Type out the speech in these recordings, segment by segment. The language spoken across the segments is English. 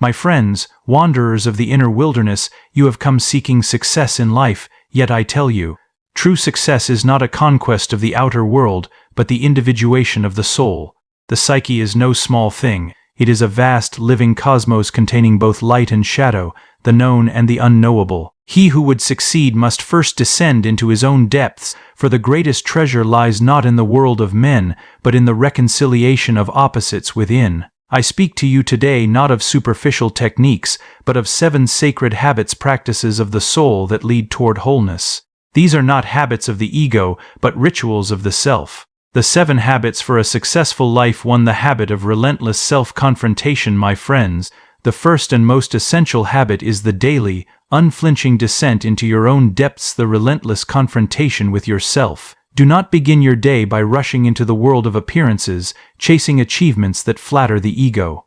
My friends, wanderers of the inner wilderness, you have come seeking success in life, yet I tell you, true success is not a conquest of the outer world, but the individuation of the soul. The psyche is no small thing. It is a vast, living cosmos containing both light and shadow, the known and the unknowable. He who would succeed must first descend into his own depths, for the greatest treasure lies not in the world of men, but in the reconciliation of opposites within. I speak to you today not of superficial techniques, but of 7 sacred habits, practices of the soul that lead toward wholeness. These are not habits of the ego, but rituals of the self. The 7 habits for a successful life. 1. The habit of relentless self-confrontation. My friends, the first and most essential habit is the daily, unflinching descent into your own depths, the relentless confrontation with yourself. Do not begin your day by rushing into the world of appearances, chasing achievements that flatter the ego.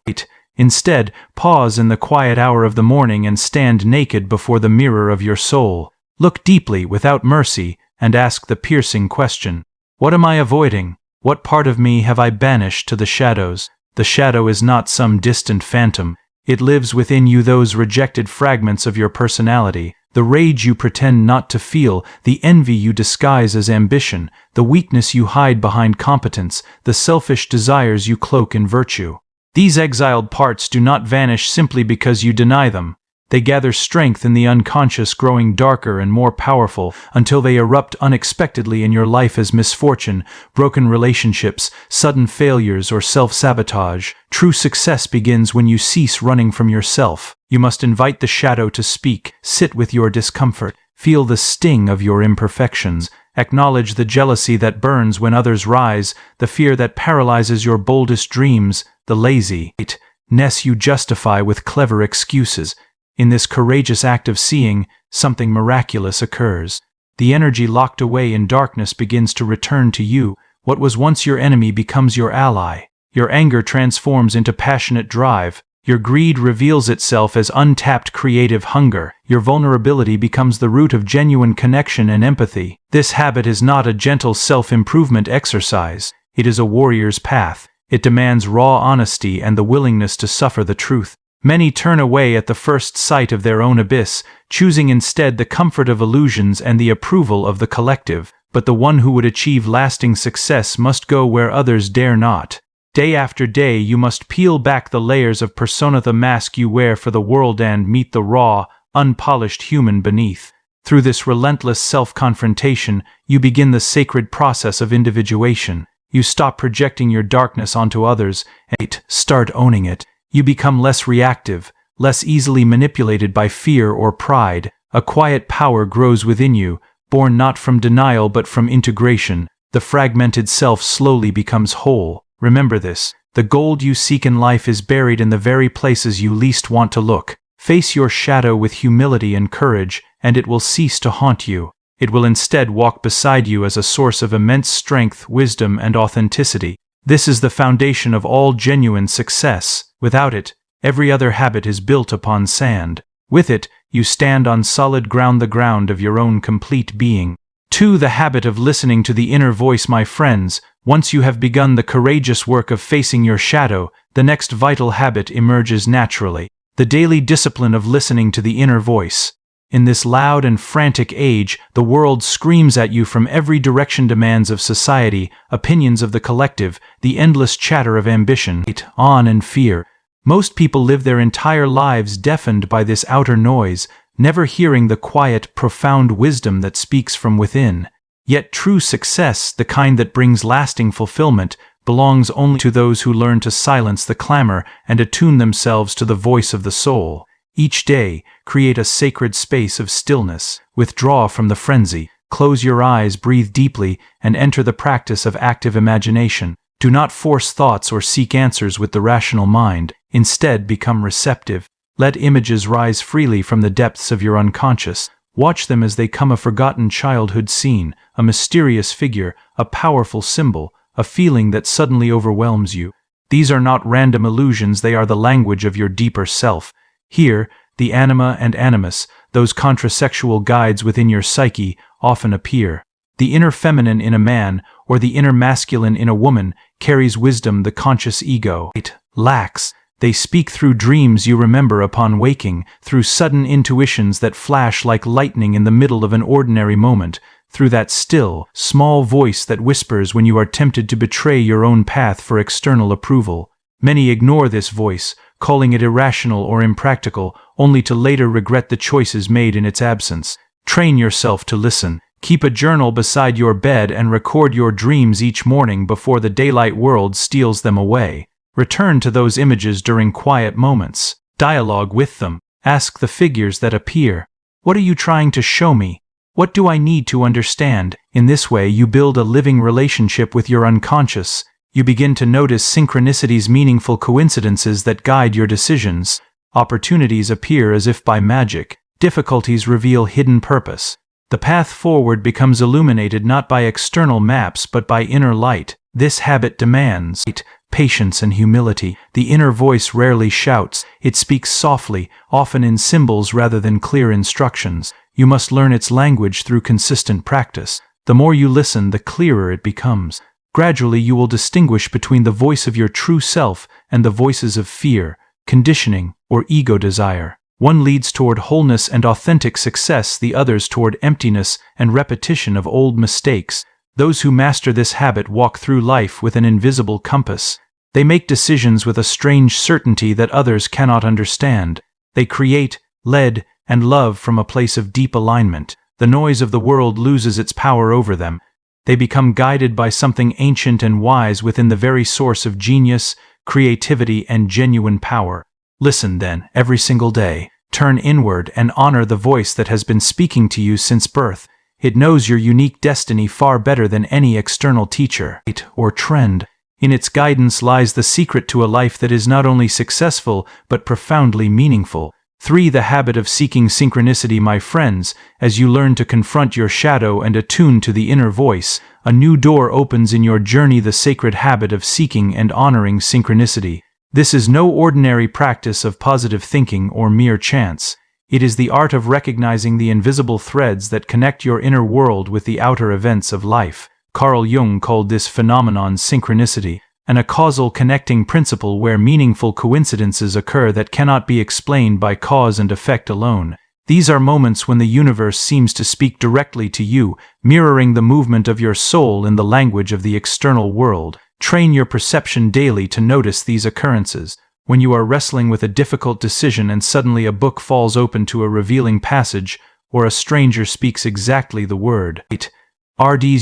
Instead, pause in the quiet hour of the morning and stand naked before the mirror of your soul. Look deeply, without mercy, and ask the piercing question: what am I avoiding? What part of me have I banished to the shadows? The shadow is not some distant phantom. It lives within you, those rejected fragments of your personality, the rage you pretend not to feel, the envy you disguise as ambition, the weakness you hide behind competence, the selfish desires you cloak in virtue. These exiled parts do not vanish simply because you deny them. They gather strength in the unconscious, growing darker and more powerful until they erupt unexpectedly in your life as misfortune, broken relationships, sudden failures, or self-sabotage. True success begins when you cease running from yourself. You must invite the shadow to speak, sit with your discomfort, feel the sting of your imperfections, acknowledge the jealousy that burns when others rise, the fear that paralyzes your boldest dreams, the laziness you justify with clever excuses. In this courageous act of seeing, something miraculous occurs. The energy locked away in darkness begins to return to you. What was once your enemy becomes your ally. Your anger transforms into passionate drive. Your greed reveals itself as untapped creative hunger. Your vulnerability becomes the root of genuine connection and empathy. This habit is not a gentle self-improvement exercise. It is a warrior's path. It demands raw honesty and the willingness to suffer the truth. Many turn away at the first sight of their own abyss, choosing instead the comfort of illusions and the approval of the collective. But the one who would achieve lasting success must go where others dare not. Day after day you must peel back the layers of persona, the mask you wear for the world, and meet the raw, unpolished human beneath. Through this relentless self-confrontation, you begin the sacred process of individuation. You stop projecting your darkness onto others and start owning it. You become less reactive, less easily manipulated by fear or pride. A quiet power grows within you, born not from denial but from integration. The fragmented self slowly becomes whole. Remember this: the gold you seek in life is buried in the very places you least want to look. Face your shadow with humility and courage, and it will cease to haunt you. It will instead walk beside you as a source of immense strength, wisdom, and authenticity. This is the foundation of all genuine success. Without it, every other habit is built upon sand. With it, you stand on solid ground, the ground of your own complete being. 2. The habit of listening to the inner voice. My friends, once you have begun the courageous work of facing your shadow, the next vital habit emerges naturally: the daily discipline of listening to the inner voice. In this loud and frantic age, the world screams at you from every direction: demands of society, opinions of the collective, the endless chatter of ambition, and fear. Most people live their entire lives deafened by this outer noise, never hearing the quiet, profound wisdom that speaks from within. Yet true success, the kind that brings lasting fulfillment, belongs only to those who learn to silence the clamor and attune themselves to the voice of the soul. Each day, create a sacred space of stillness. Withdraw from the frenzy. Close your eyes, breathe deeply, and enter the practice of active imagination. Do not force thoughts or seek answers with the rational mind. Instead, become receptive. Let images rise freely from the depths of your unconscious. Watch them as they come: a forgotten childhood scene, a mysterious figure, a powerful symbol, a feeling that suddenly overwhelms you. These are not random illusions, they are the language of your deeper self. Here, the anima and animus, those contrasexual guides within your psyche, often appear. The inner feminine in a man, or the inner masculine in a woman, carries wisdom the conscious ego lacks. They speak through dreams you remember upon waking, through sudden intuitions that flash like lightning in the middle of an ordinary moment, through that still, small voice that whispers when you are tempted to betray your own path for external approval. Many ignore this voice, calling it irrational or impractical, only to later regret the choices made in its absence. Train yourself to listen. Keep a journal beside your bed and record your dreams each morning before the daylight world steals them away. Return to those images during quiet moments. Dialogue with them. Ask the figures that appear, "What are you trying to show me? What do I need to understand?" In this way, you build a living relationship with your unconscious. You begin to notice synchronicities, meaningful coincidences that guide your decisions. Opportunities appear as if by magic. Difficulties reveal hidden purpose. The path forward becomes illuminated not by external maps but by inner light. This habit demands patience and humility. The inner voice rarely shouts. It speaks softly, often in symbols rather than clear instructions. You must learn its language through consistent practice. The more you listen, the clearer it becomes. Gradually, you will distinguish between the voice of your true self and the voices of fear, conditioning, or ego desire. One leads toward wholeness and authentic success, the others toward emptiness and repetition of old mistakes. Those who master this habit walk through life with an invisible compass. They make decisions with a strange certainty that others cannot understand. They create, lead, and love from a place of deep alignment. The noise of the world loses its power over them. They become guided by something ancient and wise within the very source of genius, creativity, and genuine power. Listen, then, every single day. Turn inward and honor the voice that has been speaking to you since birth. It knows your unique destiny far better than any external teacher or trend. In its guidance lies the secret to a life that is not only successful but profoundly meaningful. 3. The habit of seeking synchronicity. My friends, as you learn to confront your shadow and attune to the inner voice, a new door opens in your journey, the sacred habit of seeking and honoring synchronicity. This is no ordinary practice of positive thinking or mere chance. It is the art of recognizing the invisible threads that connect your inner world with the outer events of life. Carl Jung called this phenomenon synchronicity, and a causal connecting principle where meaningful coincidences occur that cannot be explained by cause and effect alone. These are moments when the universe seems to speak directly to you, mirroring the movement of your soul in the language of the external world. Train your perception daily to notice these occurrences. When you are wrestling with a difficult decision and suddenly a book falls open to a revealing passage, or a stranger speaks exactly the words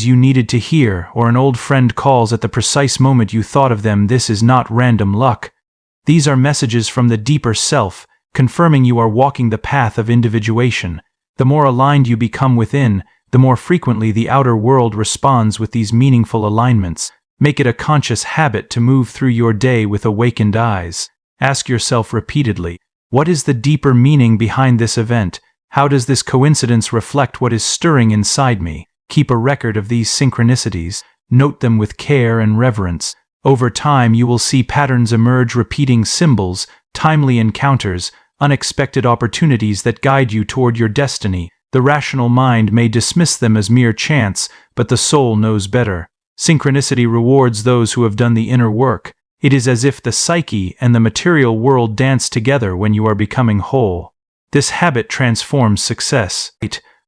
you needed to hear, or an old friend calls at the precise moment you thought of them, this is not random luck. These are messages from the deeper self, confirming you are walking the path of individuation. The more aligned you become within, the more frequently the outer world responds with these meaningful alignments. Make it a conscious habit to move through your day with awakened eyes. Ask yourself repeatedly, what is the deeper meaning behind this event? How does this coincidence reflect what is stirring inside me? Keep a record of these synchronicities. Note them with care and reverence. Over time, you will see patterns emerge, repeating symbols, timely encounters, unexpected opportunities that guide you toward your destiny. The rational mind may dismiss them as mere chance, but the soul knows better. Synchronicity rewards those who have done the inner work. It is as if the psyche and the material world dance together when you are becoming whole. This habit transforms success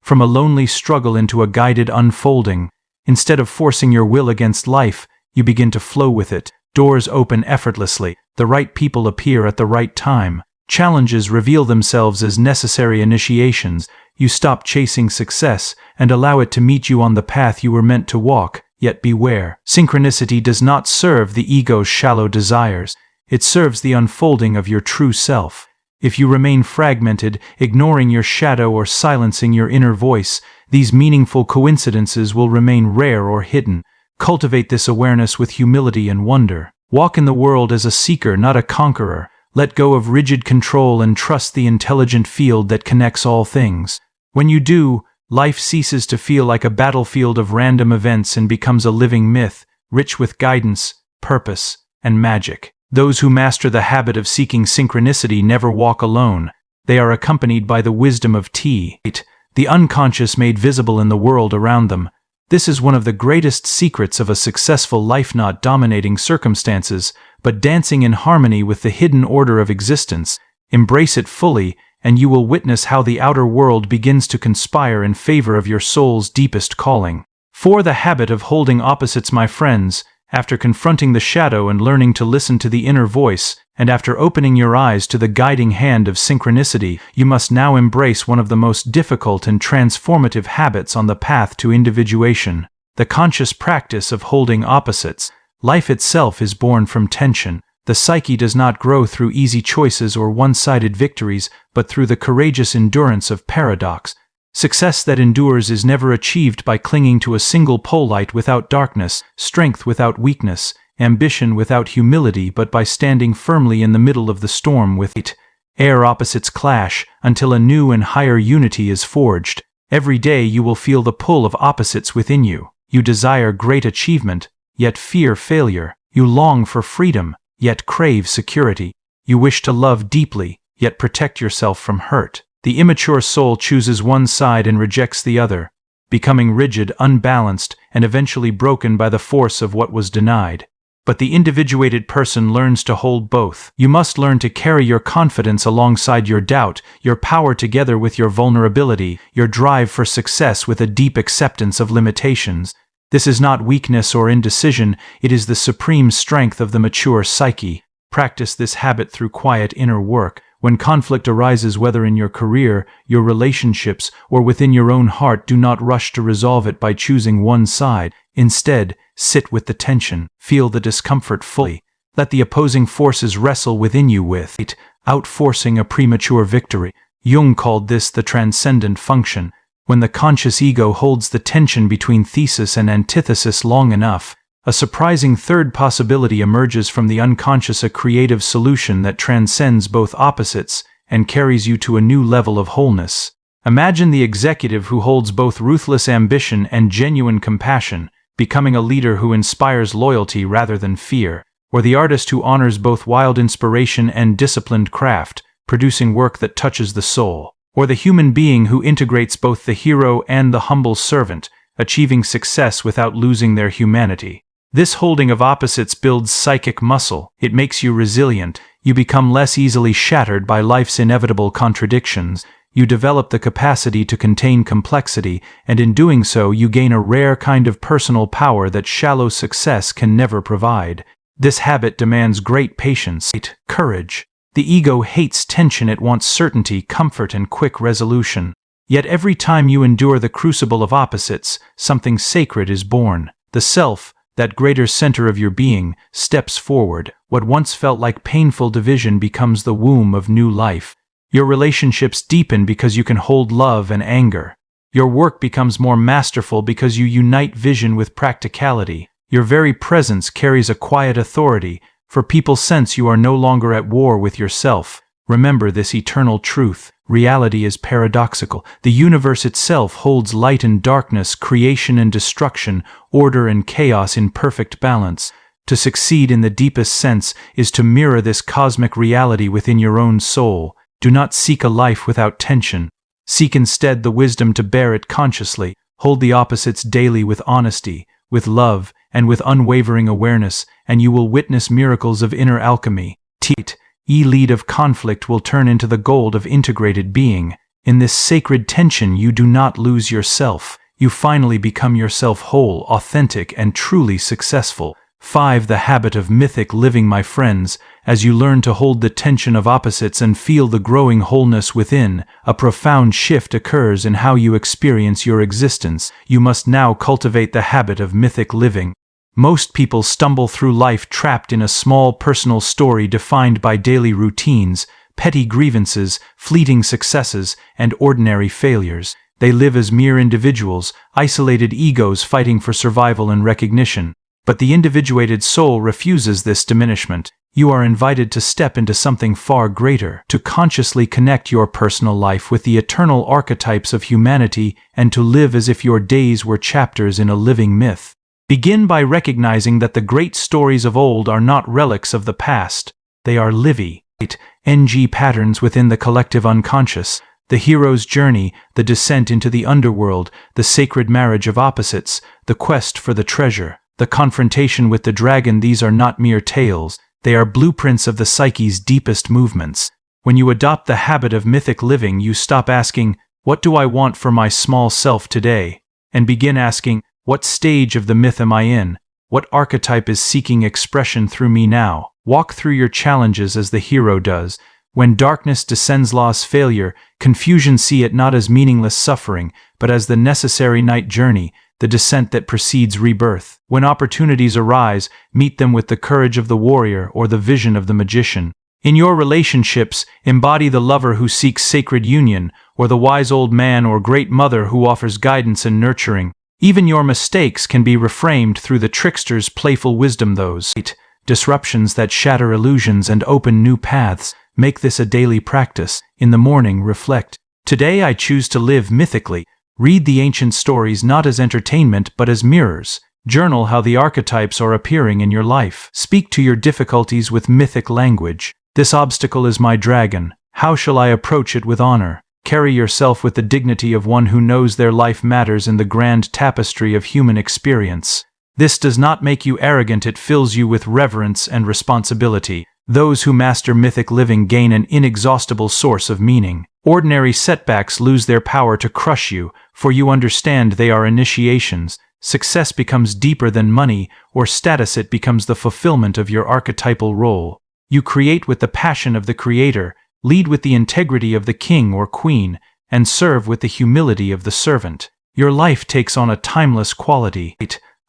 from a lonely struggle into a guided unfolding. Instead of forcing your will against life, you begin to flow with it. Doors open effortlessly. The right people appear at the right time. Challenges reveal themselves as necessary initiations. You stop chasing success and allow it to meet you on the path you were meant to walk. Yet beware, synchronicity does not serve the ego's shallow desires. It serves the unfolding of your true self. If you remain fragmented, ignoring your shadow or silencing your inner voice, these meaningful coincidences will remain rare or hidden. Cultivate this awareness with humility and wonder. Walk in the world as a seeker, not a conqueror. Let go of rigid control and trust the intelligent field that connects all things. When you do, life ceases to feel like a battlefield of random events and becomes a living myth, rich with guidance, purpose, and magic. Those who master the habit of seeking synchronicity never walk alone. They are accompanied by the wisdom of the unconscious made visible in the world around them. This is one of the greatest secrets of a successful life, not dominating circumstances, but dancing in harmony with the hidden order of existence. Embrace it fully, and you will witness how the outer world begins to conspire in favor of your soul's deepest calling. For the habit of holding opposites, my friends, after confronting the shadow and learning to listen to the inner voice, and after opening your eyes to the guiding hand of synchronicity, you must now embrace one of the most difficult and transformative habits on the path to individuation, the conscious practice of holding opposites. Life itself is born from tension. The psyche does not grow through easy choices or one-sided victories, but through the courageous endurance of paradox. Success that endures is never achieved by clinging to a single pole, light without darkness, strength without weakness, ambition without humility, but by standing firmly in the middle of the storm with it. Ere opposites clash, until a new and higher unity is forged. Every day you will feel the pull of opposites within you. You desire great achievement, yet fear failure. You long for freedom, yet crave security. You wish to love deeply, yet protect yourself from hurt. The immature soul chooses one side and rejects the other, becoming rigid, unbalanced, and eventually broken by the force of what was denied. But the individuated person learns to hold both. You must learn to carry your confidence alongside your doubt, your power together with your vulnerability, your drive for success with a deep acceptance of limitations. This is not weakness or indecision, it is the supreme strength of the mature psyche. Practice this habit through quiet inner work. When conflict arises, whether in your career, your relationships, or within your own heart, do not rush to resolve it by choosing one side. Instead, sit with the tension, feel the discomfort fully. Let the opposing forces wrestle within you without forcing a premature victory. Jung called this the transcendent function. When the conscious ego holds the tension between thesis and antithesis long enough, a surprising third possibility emerges from the unconscious, a creative solution that transcends both opposites and carries you to a new level of wholeness. Imagine the executive who holds both ruthless ambition and genuine compassion, becoming a leader who inspires loyalty rather than fear, or the artist who honors both wild inspiration and disciplined craft, producing work that touches the soul, or the human being who integrates both the hero and the humble servant, achieving success without losing their humanity. This holding of opposites builds psychic muscle. It makes you resilient. You become less easily shattered by life's inevitable contradictions. You develop the capacity to contain complexity, and in doing so you gain a rare kind of personal power that shallow success can never provide. This habit demands great patience, courage. The ego hates tension, it wants certainty, comfort, and quick resolution. Yet every time you endure the crucible of opposites, something sacred is born. The self, that greater center of your being, steps forward. What once felt like painful division becomes the womb of new life. Your relationships deepen because you can hold love and anger. Your work becomes more masterful because you unite vision with practicality. Your very presence carries a quiet authority, for people sense you are no longer at war with yourself. Remember this eternal truth. Reality is paradoxical. The universe itself holds light and darkness, creation and destruction, order and chaos in perfect balance. To succeed in the deepest sense is to mirror this cosmic reality within your own soul. Do not seek a life without tension. Seek instead the wisdom to bear it consciously. Hold the opposites daily with honesty, with love, and with unwavering awareness, and you will witness miracles of inner alchemy. Lead of conflict will turn into the gold of integrated being. In this sacred tension you do not lose yourself. You finally become yourself whole, authentic, and truly successful. 5. The habit of mythic living, my friends. As you learn to hold the tension of opposites and feel the growing wholeness within, a profound shift occurs in how you experience your existence. You must now cultivate the habit of mythic living. Most people stumble through life trapped in a small personal story defined by daily routines, petty grievances, fleeting successes, and ordinary failures. They live as mere individuals, isolated egos fighting for survival and recognition. But the individuated soul refuses this diminishment. You are invited to step into something far greater, to consciously connect your personal life with the eternal archetypes of humanity and to live as if your days were chapters in a living myth. Begin by recognizing that the great stories of old are not relics of the past. They are living patterns within the collective unconscious. The hero's journey, the descent into the underworld, the sacred marriage of opposites, the quest for the treasure, the confrontation with the dragon, these are not mere tales. They are blueprints of the psyche's deepest movements. When you adopt the habit of mythic living, you stop asking, "What do I want for my small self today?" and begin asking, "What stage of the myth am I in? What archetype is seeking expression through me now?" Walk through your challenges as the hero does. When darkness descends, loss, failure, confusion, see it not as meaningless suffering, but as the necessary night journey, the descent that precedes rebirth. When opportunities arise, meet them with the courage of the warrior or the vision of the magician. In your relationships, embody the lover who seeks sacred union, or the wise old man or great mother who offers guidance and nurturing. Even your mistakes can be reframed through the trickster's playful wisdom. Those disruptions that shatter illusions and open new paths. Make this a daily practice. In the morning, reflect. Today I choose to live mythically. Read the ancient stories not as entertainment but as mirrors. Journal how the archetypes are appearing in your life. Speak to your difficulties with mythic language. This obstacle is my dragon. How shall I approach it with honor? Carry yourself with the dignity of one who knows their life matters in the grand tapestry of human experience. This does not make you arrogant, it fills you with reverence and responsibility. Those who master mythic living gain an inexhaustible source of meaning. Ordinary setbacks lose their power to crush you, for you understand they are initiations. Success becomes deeper than money or status, it becomes the fulfillment of your archetypal role. You create with the passion of the creator, lead with the integrity of the king or queen, and serve with the humility of the servant. Your life takes on a timeless quality.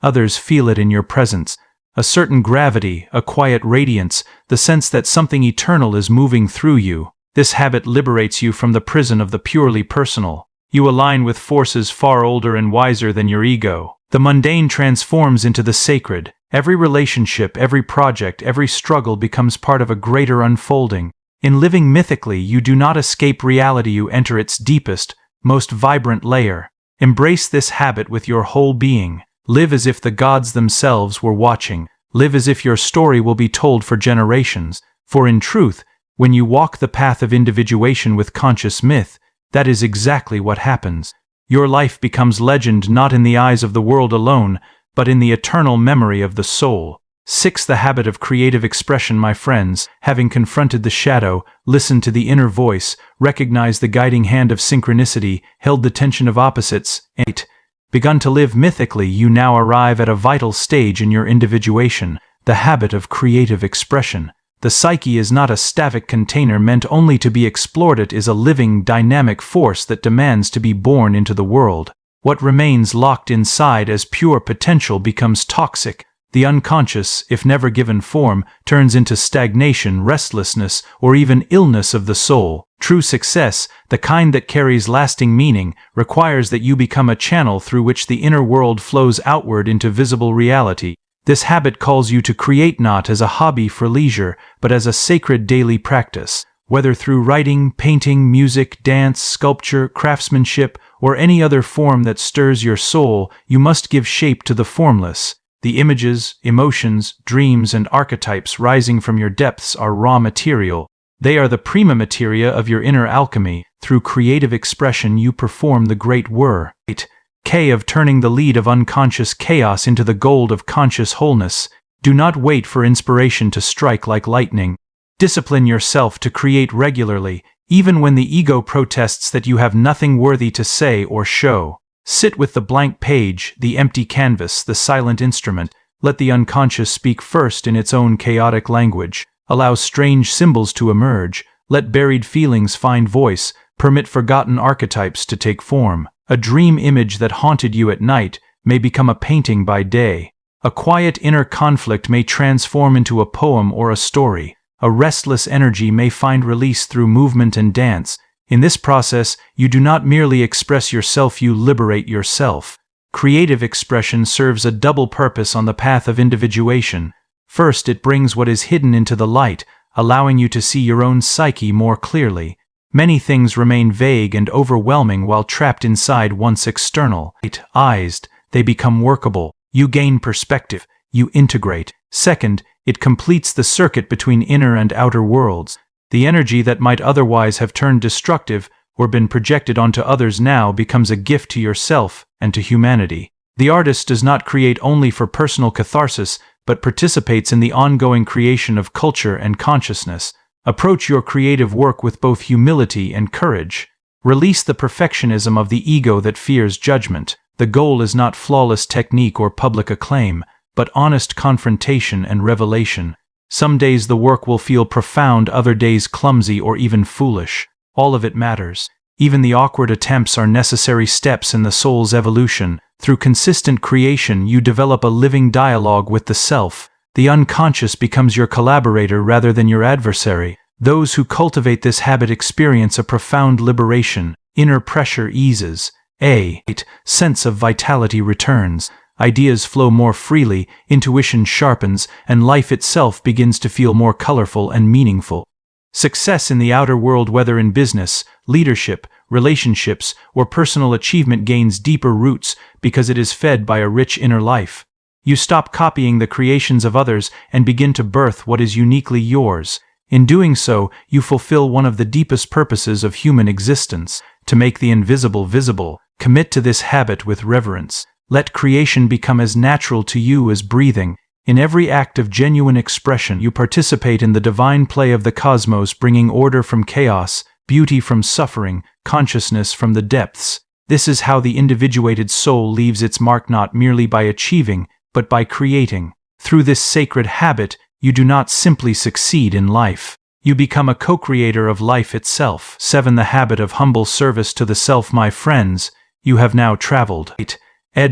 Others feel it in your presence. A certain gravity, a quiet radiance, the sense that something eternal is moving through you. This habit liberates you from the prison of the purely personal. You align with forces far older and wiser than your ego. The mundane transforms into the sacred. Every relationship, every project, every struggle becomes part of a greater unfolding. In living mythically, you do not escape reality, you enter its deepest, most vibrant layer. Embrace this habit with your whole being. Live as if the gods themselves were watching. Live as if your story will be told for generations. For in truth, when you walk the path of individuation with conscious myth, that is exactly what happens. Your life becomes legend not in the eyes of the world alone, but in the eternal memory of the soul. 6. The habit of creative expression. My friends, having confronted the shadow, listened to the inner voice, recognized the guiding hand of synchronicity, held the tension of opposites, and 8. Begun to live mythically, you now arrive at a vital stage in your individuation, the habit of creative expression. The psyche is not a static container meant only to be explored, it is a living, dynamic force that demands to be born into the world. What remains locked inside as pure potential becomes toxic. The unconscious, if never given form, turns into stagnation, restlessness, or even illness of the soul. True success, the kind that carries lasting meaning, requires that you become a channel through which the inner world flows outward into visible reality. This habit calls you to create not as a hobby for leisure, but as a sacred daily practice. Whether through writing, painting, music, dance, sculpture, craftsmanship, or any other form that stirs your soul, you must give shape to the formless. The images, emotions, dreams, and archetypes rising from your depths are raw material. They are the prima materia of your inner alchemy. Through creative expression you perform the great whir. 8K of turning the lead of unconscious chaos into the gold of conscious wholeness. Do not wait for inspiration to strike like lightning. Discipline yourself to create regularly, even when the ego protests that you have nothing worthy to say or show. Sit with the blank page, the empty canvas, the silent instrument. Let the unconscious speak first in its own chaotic language. Allow strange symbols to emerge. Let buried feelings find voice. Permit forgotten archetypes to take form. A dream image that haunted you at night may become a painting by day. A quiet inner conflict may transform into a poem or a story. A restless energy may find release through movement and dance. In this process, you do not merely express yourself, you liberate yourself. Creative expression serves a double purpose on the path of individuation. First, it brings what is hidden into the light, allowing you to see your own psyche more clearly. Many things remain vague and overwhelming while trapped inside once external. Eyes, they become workable. You gain perspective. You integrate. Second, it completes the circuit between inner and outer worlds. The energy that might otherwise have turned destructive or been projected onto others now becomes a gift to yourself and to humanity. The artist does not create only for personal catharsis, but participates in the ongoing creation of culture and consciousness. Approach your creative work with both humility and courage. Release the perfectionism of the ego that fears judgment. The goal is not flawless technique or public acclaim, but honest confrontation and revelation. Some days the work will feel profound, other days clumsy or even foolish. All of it matters. Even the awkward attempts are necessary steps in the soul's evolution. Through consistent creation, you develop a living dialogue with the self. The unconscious becomes your collaborator rather than your adversary. Those who cultivate this habit experience a profound liberation. Inner pressure eases. A sense of vitality returns. Ideas flow more freely, intuition sharpens, and life itself begins to feel more colorful and meaningful. Success in the outer world, whether in business, leadership, relationships, or personal achievement, gains deeper roots because it is fed by a rich inner life. You stop copying the creations of others and begin to birth what is uniquely yours. In doing so, you fulfill one of the deepest purposes of human existence, to make the invisible visible. Commit to this habit with reverence. Let creation become as natural to you as breathing. In every act of genuine expression, you participate in the divine play of the cosmos, bringing order from chaos, beauty from suffering, consciousness from the depths. This is how the individuated soul leaves its mark, not merely by achieving, but by creating. Through this sacred habit, you do not simply succeed in life. You become a co-creator of life itself. 7. The habit of humble service to the self. My friends, you have now traveled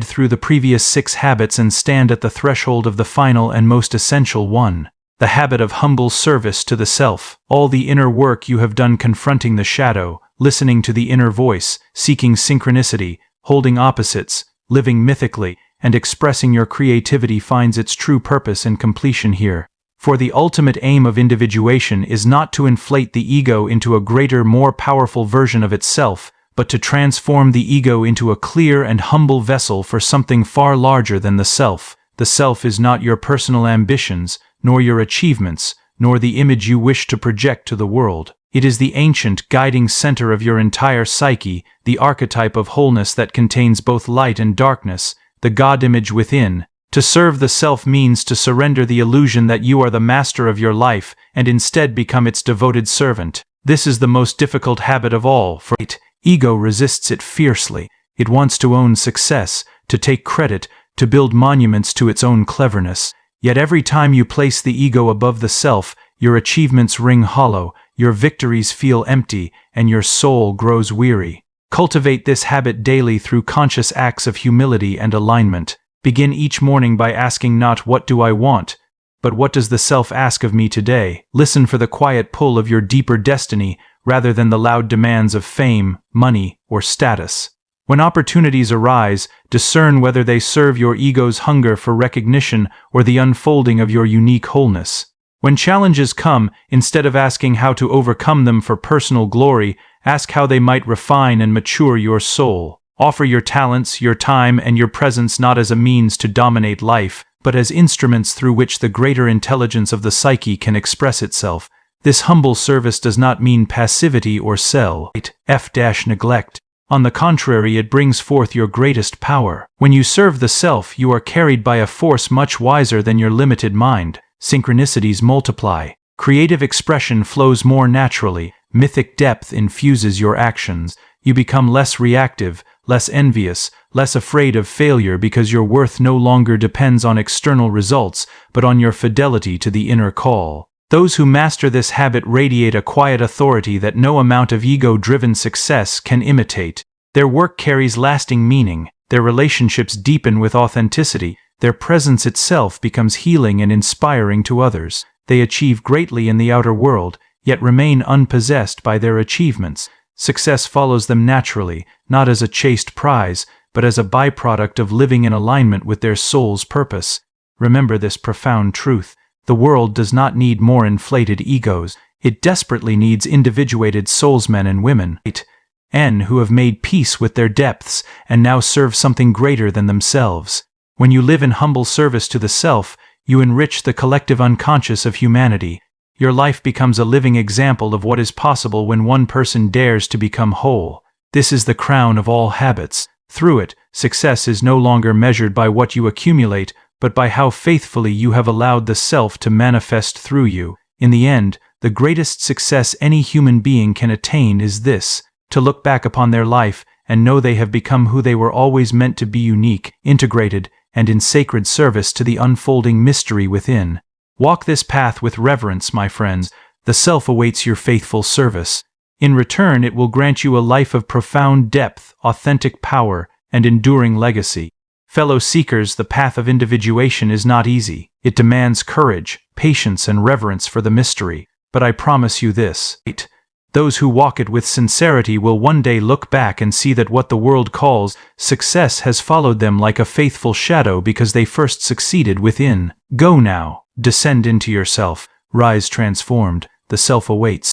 through the previous 6 habits and stand at the threshold of the final and most essential one. The habit of humble service to the self. All the inner work you have done confronting the shadow, listening to the inner voice, seeking synchronicity, holding opposites, living mythically, and expressing your creativity finds its true purpose and completion here. For the ultimate aim of individuation is not to inflate the ego into a greater, more powerful version of itself, but to transform the ego into a clear and humble vessel for something far larger than the self. The self is not your personal ambitions, nor your achievements, nor the image you wish to project to the world. It is the ancient, guiding center of your entire psyche, the archetype of wholeness that contains both light and darkness, the God image within. To serve the self means to surrender the illusion that you are the master of your life and instead become its devoted servant. This is the most difficult habit of all, for ego resists it fiercely. It wants to own success, to take credit, to build monuments to its own cleverness. Yet every time you place the ego above the self, your achievements ring hollow, your victories feel empty, and your soul grows weary. Cultivate this habit daily through conscious acts of humility and alignment. Begin each morning by asking not "What do I want?" but "What does the self ask of me today?" Listen for the quiet pull of your deeper destiny, rather than the loud demands of fame, money, or status. When opportunities arise, discern whether they serve your ego's hunger for recognition or the unfolding of your unique wholeness. When challenges come, instead of asking how to overcome them for personal glory, ask how they might refine and mature your soul. Offer your talents, your time, and your presence not as a means to dominate life, but as instruments through which the greater intelligence of the psyche can express itself. This humble service does not mean passivity or neglect. On the contrary, it brings forth your greatest power. When you serve the self, you are carried by a force much wiser than your limited mind. Synchronicities multiply. Creative expression flows more naturally. Mythic depth infuses your actions. You become less reactive, less envious, less afraid of failure because your worth no longer depends on external results, but on your fidelity to the inner call. Those who master this habit radiate a quiet authority that no amount of ego-driven success can imitate. Their work carries lasting meaning, their relationships deepen with authenticity, their presence itself becomes healing and inspiring to others. They achieve greatly in the outer world, yet remain unpossessed by their achievements. Success follows them naturally, not as a chaste prize, but as a byproduct of living in alignment with their soul's purpose. Remember this profound truth. The world does not need more inflated egos. It desperately needs individuated soulsmen and women who have made peace with their depths and now serve something greater than themselves. When you live in humble service to the self, you enrich the collective unconscious of humanity. Your life becomes a living example of what is possible when one person dares to become whole. This is the crown of all habits. Through it, success is no longer measured by what you accumulate, but by how faithfully you have allowed the self to manifest through you. In the end, the greatest success any human being can attain is this: to look back upon their life and know they have become who they were always meant to be, unique, integrated, and in sacred service to the unfolding mystery within. Walk this path with reverence, my friends. The self awaits your faithful service. In return, it will grant you a life of profound depth, authentic power, and enduring legacy. Fellow seekers, the path of individuation is not easy. It demands courage, patience, and reverence for the mystery. But I promise you this: those who walk it with sincerity will one day look back and see that what the world calls success has followed them like a faithful shadow because they first succeeded within. Go now, descend into yourself, rise transformed. The self awaits.